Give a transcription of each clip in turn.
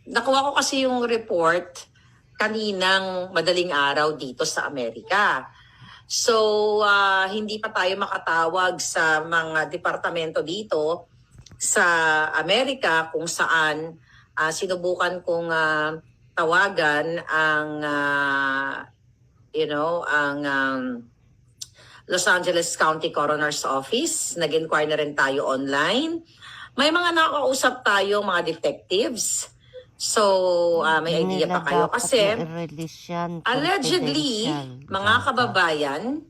Nakuha ko kasi yung report kaninang madaling araw dito sa Amerika. So, hindi pa tayo makatawag sa mga departamento dito sa Amerika kung saan sinubukan kong tawagan ang Los Angeles County Coroner's Office. Nag-inquire na rin tayo online. May mga nakausap tayo mga detectives. So, may idea pa kayo kasi allegedly, mga kababayan,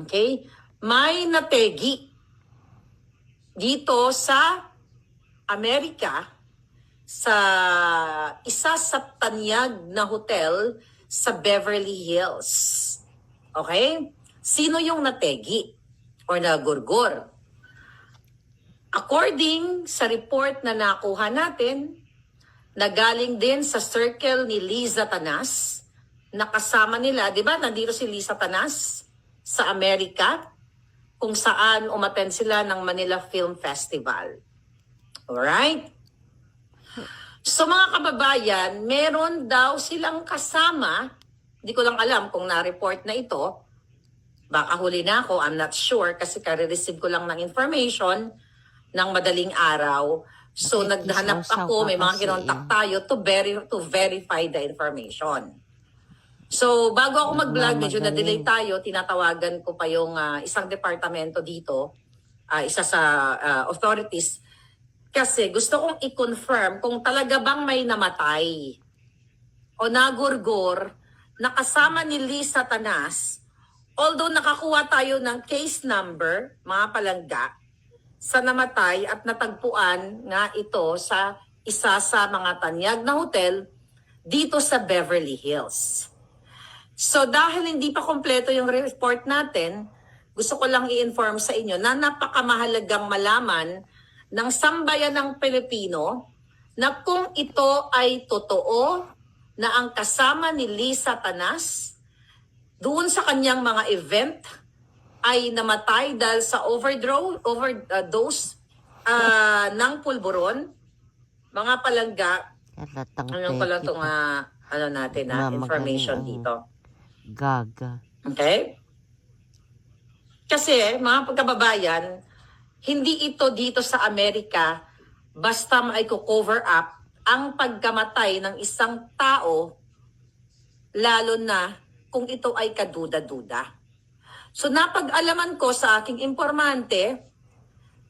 okay, may nategi dito sa Amerika sa isa sa tanyag na hotel sa Beverly Hills. Okay? Sino yung nategi or nagurgur? According sa report na nakuha natin, nagaling din sa circle ni Liza Tanas, nakasama nila, di ba, nandito si Liza Tanas sa Amerika, kung saan umattend sila ng Manila Film Festival. Alright? So mga kababayan, meron daw silang kasama, di ko lang alam kung na-report na ito, baka huli na ako, I'm not sure, kasi kare-receive ko lang ng information ng madaling araw. So naghanap ako, may mga kinontak tayo to verify the information. So bago ako mag-vlog, medyo na-delay tayo, tinatawagan ko pa yung isang departamento dito, isa sa authorities, kasi gusto kong i-confirm kung talaga bang may namatay o nagurgur na kasama ni Liza Tanas. Although nakakuha tayo ng case number, mga palangga, sa namatay at natagpuan nga ito sa isa sa mga tanyag na hotel dito sa Beverly Hills. So dahil hindi pa kompleto yung report natin, gusto ko lang i-inform sa inyo na napakamahalagang malaman ng sambayan ng Pilipino na kung ito ay totoo na ang kasama ni Liza Tanas doon sa kanyang mga event ay namatay dahil sa overdose ng pulburon. Mga palangga, ano ko lang itong information dito. Gaga. Okay? Kasi mga pagkababayan, hindi ito dito sa Amerika basta ay cover up ang pagkamatay ng isang tao, lalo na kung ito ay kaduda-duda. So napag-alaman ko sa aking informante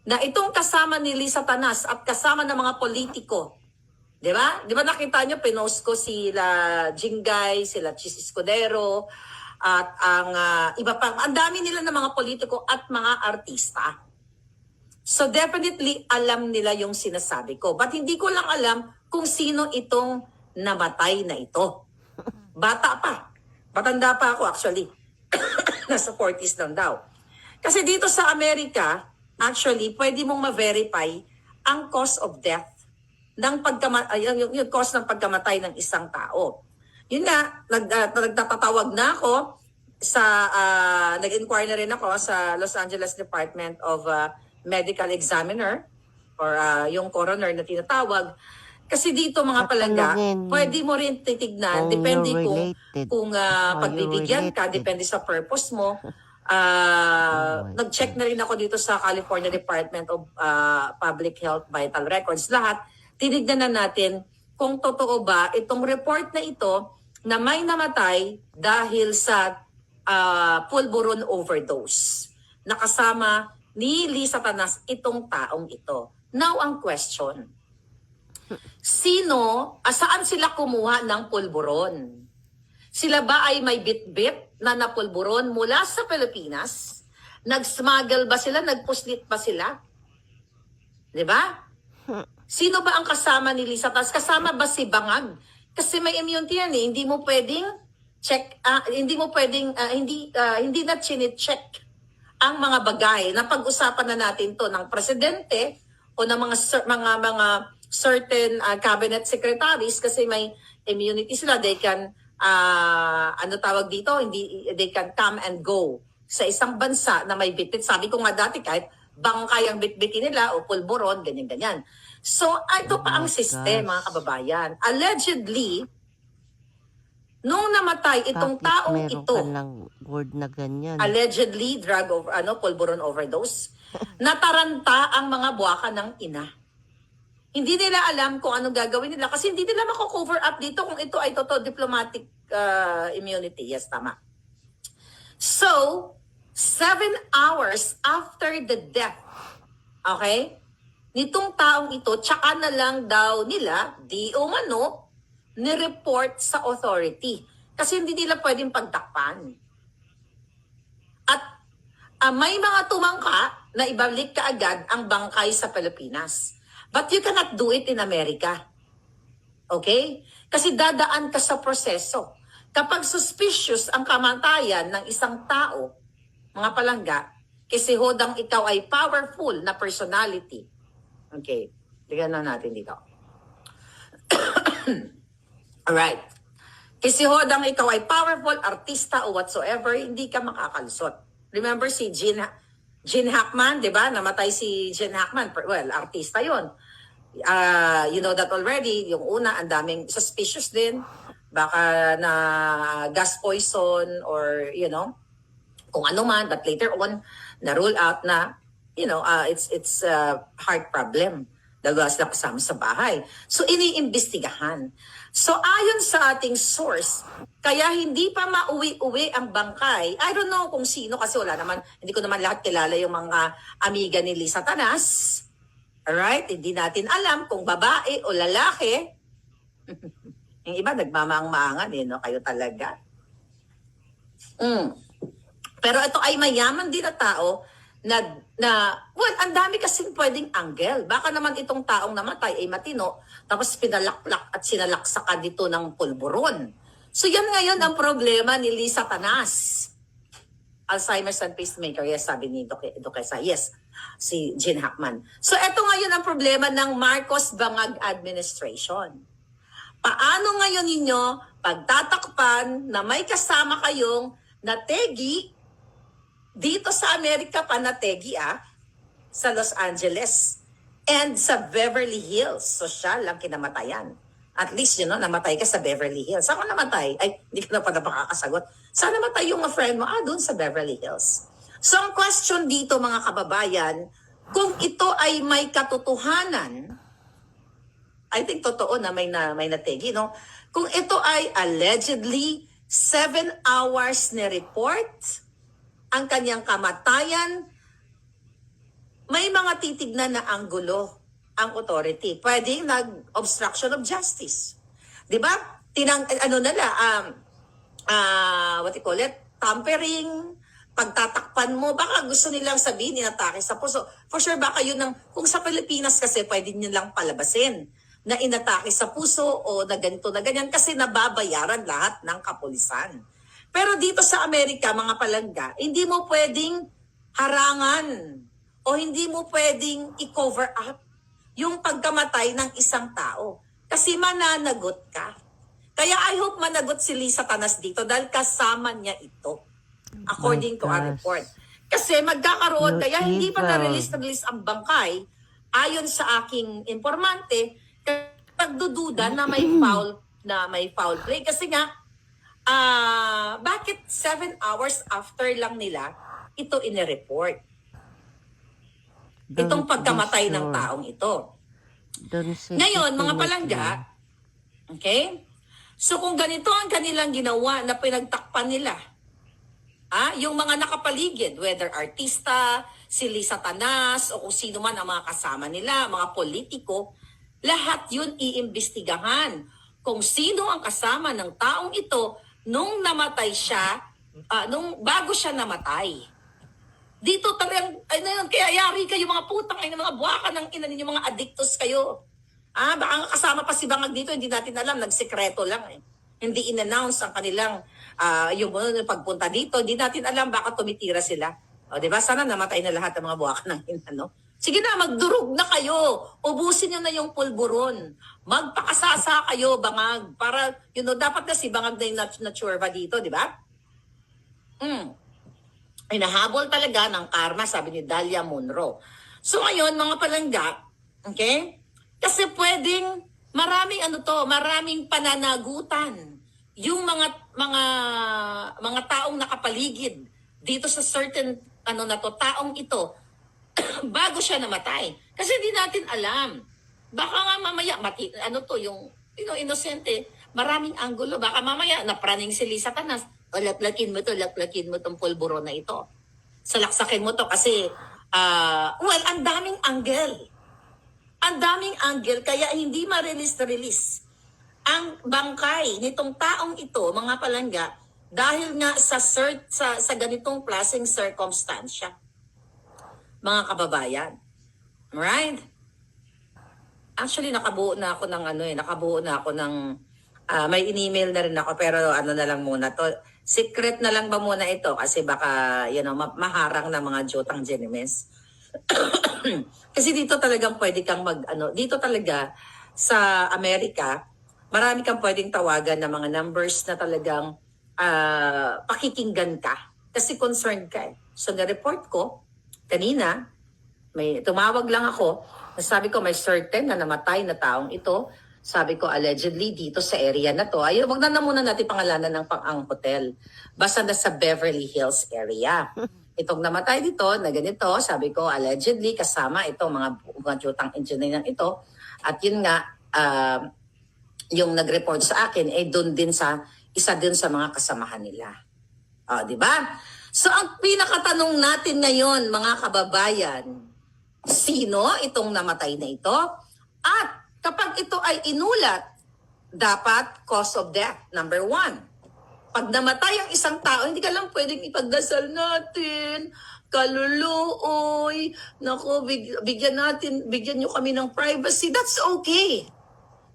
na itong kasama ni Liza Tanas at kasama ng mga politiko, di ba? Di ba nakita nyo, pinost ko sila Jingay, sila Chis Escudero, at ang iba pang, ang dami nila ng mga politiko at mga artista. So definitely alam nila yung sinasabi ko. But hindi ko lang alam kung sino itong namatay na ito. Bata pa. Matanda pa ako actually. Nasa 40s lang daw. Kasi dito sa Amerika, actually, pwede mong ma-verify ang cause of death, ng yung cause ng pagkamatay ng isang tao. Yun nga, nagtatawag na ako sa, nag-inquire na rin ako sa Los Angeles Department of Medical Examiner or yung coroner na tinatawag. Kasi dito mga palangga, pwede mo rin titignan, depende kung pagbibigyan ka, depende sa purpose mo. Nag-check na rin ako dito sa California Department of Public Health Vital Records. Lahat, tinignan na natin kung totoo ba itong report na ito na may namatay dahil sa pulburon overdose. Nakasama ni Liza Tanas itong taong ito. Now ang question, saan sila kumuha ng pulburon? Sila ba ay may bit-bit na napulburon mula sa Pilipinas? Nag-smuggle ba sila? Nagpuslit ba sila? Di ba? Sino ba ang kasama ni Liza Tanas? Kasama ba si Bangag? Kasi may immunity yan eh. Hindi mo pwedeng check, hindi na chine-check ang mga bagay na pag-usapan na natin to ng presidente o ng mga certain cabinet secretaries kasi may immunity sila. They can, they can come and go sa isang bansa na may bitbit. Sabi ko nga dati, kahit bangkay ang bitbitin nila o pulburon, ganyan-ganyan. So, ito pa ang system, mga kababayan. Allegedly, nung namatay itong Bakit taong meron ito, ka ng word na ganyan? allegedly pulburon overdose, nataranta ang mga buwaka ng ina. Hindi nila alam kung anong gagawin nila kasi hindi nila mako-cover up dito kung ito ay totoo diplomatic immunity. Yes, tama. So, 7 hours after the death, okay, nitong taong ito, tsaka na lang daw nila, di umano, ni-report sa authority. Kasi hindi nila pwedeng pagtakpan. At may mga tumangka na ibalik kaagad ang bangkay sa Pilipinas. But you cannot do it in America. Okay? Kasi dadaan ka sa proseso. Kapag suspicious ang kamatayan ng isang tao, mga palangga, kasi hodang ikaw ay powerful na personality. Okay. Tignan na natin dito. Alright. Kasi hodang ikaw ay powerful, artista o whatsoever, hindi ka makakalusot. Remember si Gene Hackman, di ba? Namatay si Gene Hackman. Well, artista yon. You know that already. Yung una, ang daming suspicious din. Baka na gas poison or, you know, kung ano man. But later on, na-rule out na, you know, it's a heart problem. Dalawa sila kasama sa bahay. So, iniimbestigahan. So, ayon sa ating source, kaya hindi pa mauwi-uwi ang bangkay. I don't know kung sino kasi wala naman, hindi ko naman lahat kilala yung mga amiga ni Lisa Tanas. Alright? Hindi natin alam kung babae o lalaki. Yung iba, nagmamaang-maangan eh, no? Kayo talaga. Pero ito ay mayaman din na tao well, ang dami kasing pwedeng angle. Baka naman itong taong namatay ay matino, tapos pinalaklak at sinalaksakan dito ng pulburon. So yan ngayon ang problema ni Lisa Tanas. Alzheimer's and pacemaker, yes, sabi ni Duquesa. Yes, si Gene Hackman. So eto ngayon ang problema ng Marcos Bangag administration. Paano ngayon ninyo pagtatakpan na may kasama kayong nategi dito sa Amerika pa nategi sa Los Angeles and sa Beverly Hills. Social ang kinamatayan. At least, you know, namatay ka sa Beverly Hills. Saan ka namatay? Ay, hindi ka na pa napakakasagot. Saan namatay yung friend mo? Doon sa Beverly Hills. So, ang question dito, mga kababayan, kung ito ay may katotohanan, I think totoo na may nategi, no? Kung ito ay allegedly 7 hours ni report, ang kanyang kamatayan, may mga titignan na anggulo ang authority. Pwedeng nag-obstruction of justice. Di ba? What you call it? Tampering, pagtatakpan mo, baka gusto nilang sabihin, inatake sa puso. For sure, baka yun kung sa Pilipinas kasi, pwede nilang palabasin na inatake sa puso o na ganito na ganyan kasi nababayaran lahat ng kapulisan. Pero dito sa Amerika, mga palangga, hindi mo pwedeng harangan o hindi mo pwedeng i-cover up yung pagkamatay ng isang tao. Kasi mananagot ka. Kaya I hope managot si Lisa Tanas dito dahil kasama niya ito. According to our report. Kasi magkakaroon, kaya hindi pa na-release ang bangkay, ayon sa aking informante, nagdududa na may foul play. Kasi nga, bakit 7 hours after lang nila ito inireport? Itong pagkamatay ng taong ito. Ngayon, mga palangga, okay? So kung ganito ang kanilang ginawa na pinagtakpan nila, yung mga nakapaligid, whether artista, si Lisa Tanas, o kung sino man ang mga kasama nila, mga politiko, lahat yun iimbestigahan. Kung sino ang kasama ng taong ito nung namatay siya, bago siya namatay. Dito talagang, kaya yari kayo mga putang, mga buwaka ng ina ninyo, mga addictos kayo. Baka kasama pa si Bangag dito, hindi natin alam, nagsekreto lang eh. Hindi in-announce ang kanilang, yung pagpunta dito, hindi natin alam, baka tumitira sila. O, diba? Sana namatay na lahat ng mga buwaka ng ina, no? Sige na, magdurog na kayo. Ubusin nyo na yung pulburon. Magpakasasa kayo, Bangag. Para, dapat na si Bangag na yung naturva dito, di ba? hinahabol talaga ng karma, sabi ni Dalia Munro. So ngayon, mga palangga, okay? Kasi pwedeng maraming pananagutan yung mga taong nakapaligid dito sa certain taong ito bago siya namatay. Kasi hindi natin alam. Baka nga mamaya inosente, maraming anggulo. Baka mamaya napraning si Lisa Tanas, o laklakin mo tong pulburo na ito. Salaksakin mo to kasi ang daming angle. Ang daming angle kaya hindi ma-release ang bangkay nitong taong ito, mga palangga, dahil nga sa ganitong klaseng circumstansya. Mga kababayan. Right? Actually, nakabuo na ako ng may in-email na rin ako, pero na lang muna to. Secret na lang ba muna ito kasi baka maharang na mga jutang Genemes. Kasi dito talagang pwede kang dito talaga sa Amerika, marami kang pwedeng tawagan ng mga numbers na talagang pakikinggan ka kasi concerned ka eh. So na-report ko kanina, may tumawag lang ako, sabi ko may certain na namatay na taong ito. Sabi ko allegedly dito sa area na to. Ayun, wag na muna natin pangalanan ng ang hotel. Basta na sa Beverly Hills area. Itong namatay dito na ganito, sabi ko allegedly kasama itong mga jutang engineer ito. At yun nga, yung nag-report sa akin doon din isa din sa mga kasamahan nila. Di ba? So ang pinakatanong natin ngayon, mga kababayan, sino itong namatay na ito? At kapag ito ay inulat, dapat cause of death, number 1. Pag namatay ang isang tao, hindi ka lang pwedeng ipagdasal natin, kaluluoy, naku, bigyan nyo kami ng privacy, that's okay.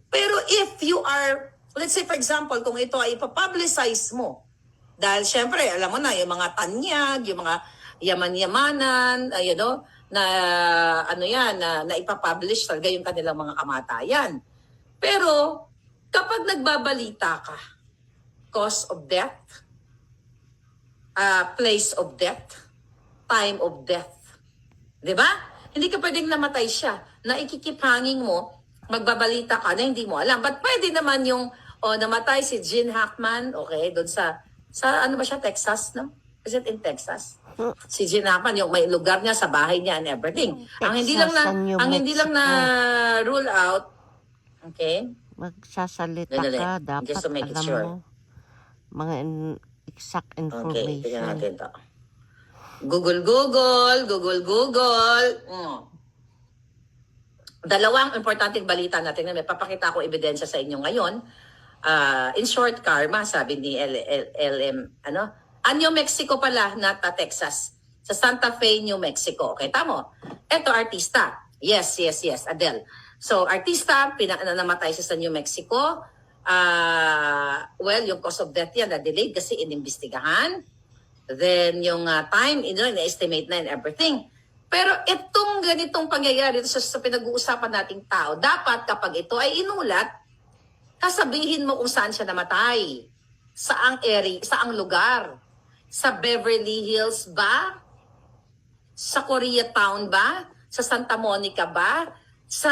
Pero if you are, let's say for example, kung ito ay ipapublicize mo, dahil syempre, alam mo na, yung mga tanyag, yung mga yaman-yamanan, na ipapublish talaga yung kanilang mga kamatayan. Pero, kapag nagbabalita ka, cause of death, place of death, time of death. Diba? Hindi ka pwedeng namatay siya. Na ikikiphanging mo, magbabalita ka na hindi mo alam. But pwede naman yung, namatay si Gene Hackman, okay, doon sa ano ba siya, Texas, no? Is it in Texas? Si Gene Hackman, yung may lugar niya, sa bahay niya and everything. Ang hindi lang na rule out, okay? Magsasalita ka, dapat just to make it alam sure. mo mga exact Okay, information. tignan natin to. Google. Dalawang importanteng balita natin na may papakita ko ebidensya sa inyo ngayon. In short, karma, sabi ni New Mexico pala, not Texas. Sa Santa Fe, New Mexico. Okay, tamo. Eto, artista. Yes, Adele. So, artista, namatay siya sa New Mexico. Yung cause of death yan, na-delayed kasi inimbestigahan. Then, yung time, na-estimate na and everything. Pero itong ganitong pangyayari sa pinag-uusapan nating tao, dapat kapag ito ay inulat, kasabihin mo kung saan siya namatay. Saang area, saang lugar. Sa Beverly Hills ba? Sa Koreatown ba? Sa Santa Monica ba? Sa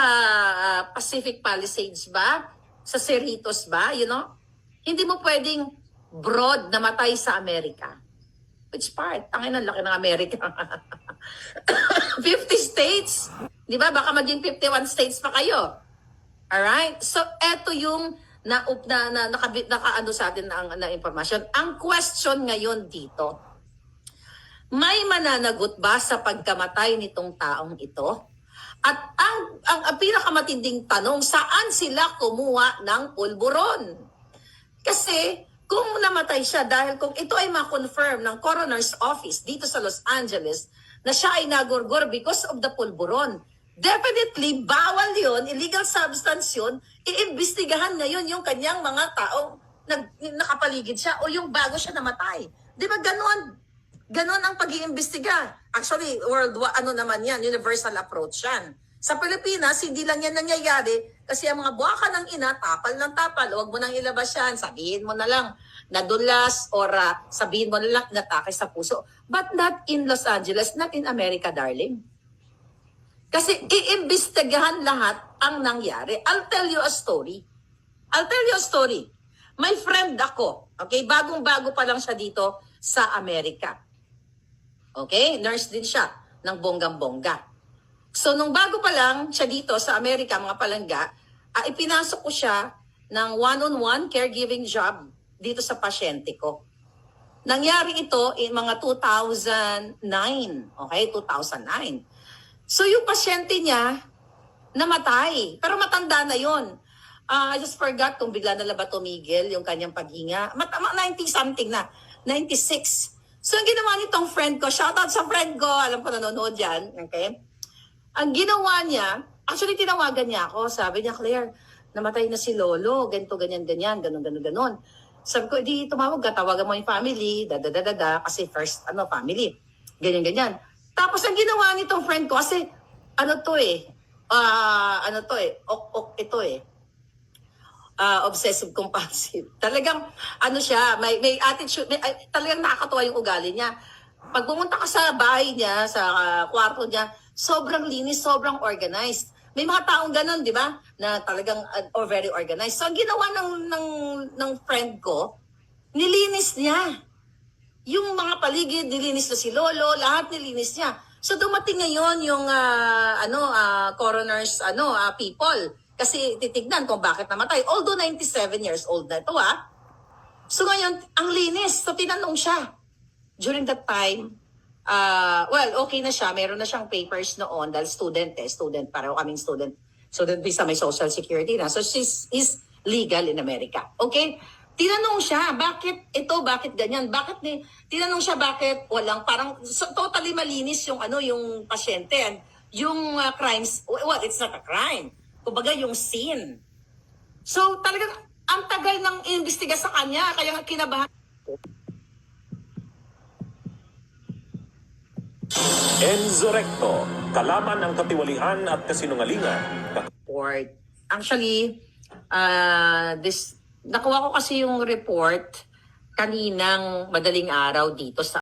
Pacific Palisades ba? Sa Cerritos ba? Hindi mo pwedeng broad namatay sa Amerika. Which part? Tangin ang laki ng Amerika. 50 states. Di ba? Baka maging 51 states pa kayo. Alright? So, eto yung nakaano sa atin na impormasyon. Ang question ngayon dito, may mananagot ba sa pagkamatay nitong taong ito? At ang pinakamatinding tanong, saan sila kumuha ng pulburon? Kasi kung namatay siya, dahil kung ito ay ma-confirm ng coroner's office dito sa Los Angeles na siya ay nagurgur because of the pulburon, definitely bawal yun, illegal substance yun, iimbestigahan ngayon yung kanyang mga taong nakapaligid siya o yung bago siya namatay. Di ba ganon? Ganon ang pag-iimbestiga. Actually, universal approach yan. Sa Pilipinas, hindi lang yan nangyayari Kasi ang mga buwaka ng ina, tapal ng tapal, huwag mo nang ilabas yan, sabihin mo na lang, nadulas, or sabihin mo na lang, inatake sa puso. But not in Los Angeles, not in America, darling. Kasi iimbestigahan lahat ang nangyari. I'll tell you a story. May friend ako, okay? Bagong-bago pa lang siya dito sa Amerika. Okay? Nurse din siya ng bonggang-bongga. So, nung bago pa lang siya dito sa Amerika, mga palangga, ipinasok ko siya ng one-on-one caregiving job dito sa pasyente ko. Nangyari ito in mga 2009. Okay? 2009. So, yung pasyente niya, namatay. Pero matanda na yon. I just forgot kung bigla na ba tumigil yung kanyang paghinga. 90-something na. 96. So, ang ginawa nitong friend ko, shoutout sa friend ko, alam ko nanonood yan, okay? Ang ginawa niya, actually tinawagan niya ako, sabi niya, Claire, namatay na si Lolo, ganito, ganyan, ganon. Sabi ko, di tumawag ka, tawagan mo yung family, kasi first, family, ganyan. Tapos ang ginawa nitong friend ko, kasi, obsessive compulsive. Talagang siya, may attitude, talagang nakakatuwa yung ugali niya. Pag pumunta ka sa bahay niya, sa kwarto niya, sobrang linis, sobrang organized. May mga taong ganun, di ba? Na talagang or very organized. So ang ginawa ng friend ko, nilinis niya. Yung mga paligid, nilinis na si Lolo, lahat nilinis niya. So dumating ngayon yung coroner's people. Kasi titignan kung bakit namatay. Although 97 years old na ito, So ngayon, ang linis. So tinanong siya. During that time, okay na siya. Meron na siyang papers noon dahil student, pareho kaming student. Student visa, may social security na. So is legal in America. Okay? Tinanong siya, bakit ito, bakit ganyan? Tinanong siya bakit walang, parang totally malinis yung yung pasyente. And yung crimes, well, it's not a crime. Kumbaga yung scene. So talagang ang tagal ng imbestiga sa kanya, kaya kinabahan. Enzo Recto, kalaman ng katiwalian at kasinungalingan. Report. Actually, nakuha ko kasi yung report kaninang madaling araw dito sa